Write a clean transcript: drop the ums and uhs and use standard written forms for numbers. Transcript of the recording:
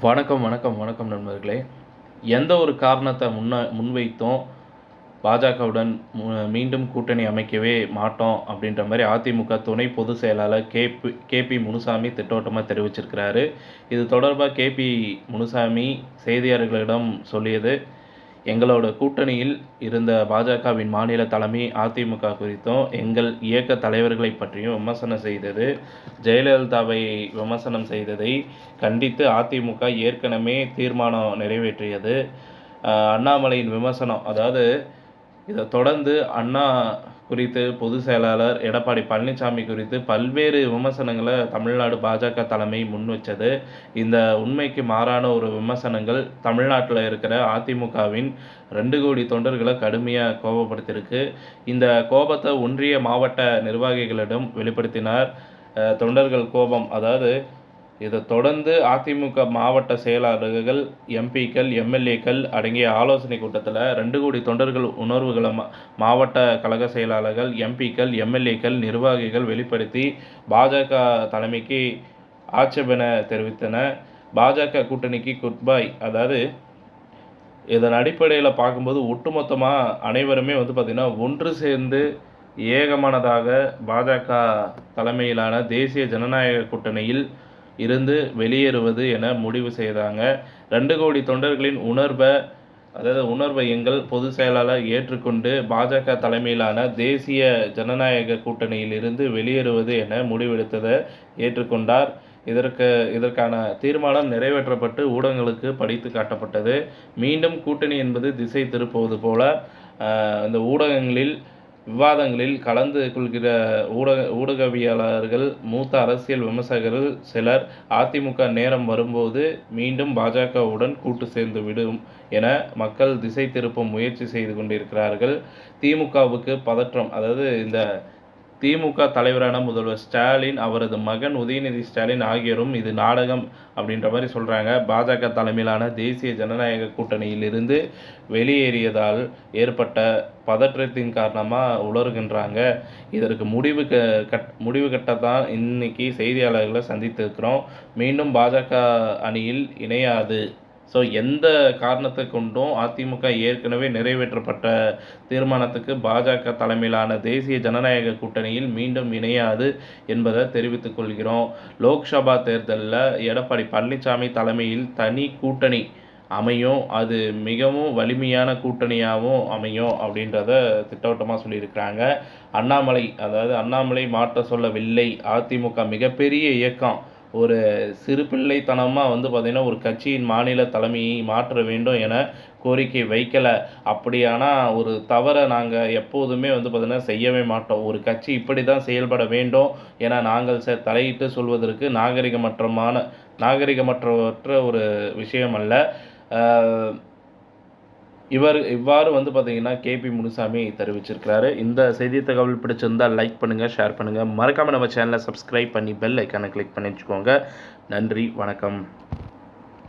வணக்கம் நண்பர்களே. எந்த ஒரு காரணத்தை முன்வைத்தும் பாஜகவுடன் மீண்டும் கூட்டணி அமைக்கவே மாட்டோம் அப்படின்ற மாதிரி அதிமுக துணை பொதுச் செயலாளர் கேபி முனுசாமி திட்டவட்டமாக தெரிவிச்சிருக்கிறாரு. இது தொடர்பாக கேபி முனுசாமி செய்தியாளர்களிடம் சொல்லியது, எங்களோட கூட்டணியில் இருந்த பாஜகவின் மாநில தலைமை அதிமுக குறித்தும் எங்கள் இயக்க தலைவர்களை பற்றியும் விமர்சனம் செய்தது. ஜெயலலிதாவை விமர்சனம் செய்ததை கண்டித்து அதிமுக ஏற்கனவே தீர்மானம் நிறைவேற்றியது. அண்ணாமலையின் விமர்சனம், அதாவது இதை தொடர்ந்து அண்ணா குறித்து பொதுச் செயலாளர் எடப்பாடி பழனிசாமி குறித்து பல்வேறு விமர்சனங்களை தமிழ்நாடு பாஜக தலைமை முன் வச்சது. இந்த உண்மைக்கு மாறான ஒரு விமர்சனங்கள் தமிழ்நாட்டில் இருக்கிற அதிமுகவின் 2 கோடி தொண்டர்களை கடுமையாக கோபப்படுத்தியிருக்கு. இந்த கோபத்தை ஒன்றிய மாவட்ட நிர்வாகிகளிடம் வெளிப்படுத்தினார். தொண்டர்கள் கோபம், அதாவது இதை தொடர்ந்து அதிமுக மாவட்ட செயலாளர்கள், எம்பிக்கள், எம்எல்ஏக்கள் அடங்கிய ஆலோசனை கூட்டத்தில் 2 கோடி தொண்டர்கள் உணர்வுகளை மாவட்ட கழக செயலாளர்கள், எம்பிக்கள், எம்எல்ஏக்கள், நிர்வாகிகள் வெளிப்படுத்தி பாஜக தலைமைக்கு ஆட்சேபனை தெரிவித்தன. பாஜக கூட்டணிக்கு குட்பாய். அதாவது இதன் அடிப்படையில் பார்க்கும்போது ஒட்டுமொத்தமாக அனைவருமே பார்த்திங்கன்னா ஒன்று சேர்ந்து ஏகமானதாக பாஜக தலைமையிலான தேசிய ஜனநாயக கூட்டணியில் இருந்து வெளியேறுவது என முடிவு செய்தாங்க. 2 கோடி தொண்டர்களின் உணர்வை எங்கள் பொதுச் செயலாளர் ஏற்றுக்கொண்டு பாஜக தலைமையிலான தேசிய ஜனநாயக கூட்டணியில் இருந்து வெளியேறுவது என முடிவெடுத்ததை ஏற்றுக்கொண்டார். இதற்கான தீர்மானம் நிறைவேற்றப்பட்டு ஊடகங்களுக்கு படித்து காட்டப்பட்டது. மீண்டும் கூட்டணி என்பது திசை திருப்புவது போல இந்த விவாதங்களில் கலந்து கொள்கிற ஊடகவியலாளர்கள், மூத்த அரசியல் விமர்சகர்கள் சிலர் அதிமுக நேரம் வரும்போது மீண்டும் பாஜகவுடன் கூட்டு சேர்ந்து விடும் என மக்கள் திசை திருப்பும் முயற்சி செய்து கொண்டிருக்கிறார்கள். திமுகவுக்கு பதற்றம். அதாவது இந்த திமுக தலைவரான முதல்வர் ஸ்டாலின், அவரது மகன் உதயநிதி ஸ்டாலின் ஆகியோரும் இது நாடகம் அப்படின்ற மாதிரி சொல்கிறாங்க. பாஜக தலைமையிலான தேசிய ஜனநாயக கூட்டணியில் இருந்து வெளியேறியதால் ஏற்பட்ட பதற்றத்தின் காரணமாக உளறுகின்றாங்க. இதற்கு முடிவு கட்டத்தான் இன்னைக்கு செய்தியாளர்களை சந்தித்திருக்கிறோம். மீண்டும் பாஜக அணியில் இணையாது. ஸோ எந்த காரணத்தை கொண்டும் அதிமுக ஏற்கனவே நிறைவேற்றப்பட்ட தீர்மானத்துக்கு பாஜக தலைமையிலான தேசிய ஜனநாயக கூட்டணியில் மீண்டும் இணையாது என்பதை தெரிவித்துக் கொள்கிறோம். லோக்சபா தேர்தலில் எடப்பாடி பழனிசாமி தலைமையில் தனி கூட்டணி அமையும், அது மிகவும் வலிமையான கூட்டணியாகவும் அமையும் அப்படின்றத திட்டவட்டமாக சொல்லியிருக்கிறாங்க. அண்ணாமலை மாற்ற சொல்லவில்லை. அதிமுக மிகப்பெரிய இயக்கம் ஒரு சிறு பிள்ளைத்தனமாக பார்த்திங்கன்னா ஒரு கட்சியின் மாநில தலைமையை மாற்ற வேண்டும் என கோரிக்கை வைக்கலை. அப்படியானால் ஒரு தவறை நாங்கள் எப்போதுமே பார்த்திங்கன்னா செய்யவே மாட்டோம். ஒரு கட்சி இப்படி தான் செயல்பட வேண்டும் என நாங்கள் தலையிட்டு சொல்வதற்கு நாகரிகமற்ற ஒரு விஷயம் அல்ல. இவ்வாறு பார்த்திங்கன்னா கேபி முனுசாமி தெரிவிச்சிருக்கிறாரு. இந்த செய்தி தகவல் பிடிச்சிருந்தால் லைக் பண்ணுங்கள், ஷேர் பண்ணுங்கள், மறக்காமல் நம்ம சேனலை சப்ஸ்கிரைப் பண்ணி பெல் ஐக்கானை கிளிக் பண்ணி வச்சுக்கோங்க. நன்றி, வணக்கம்.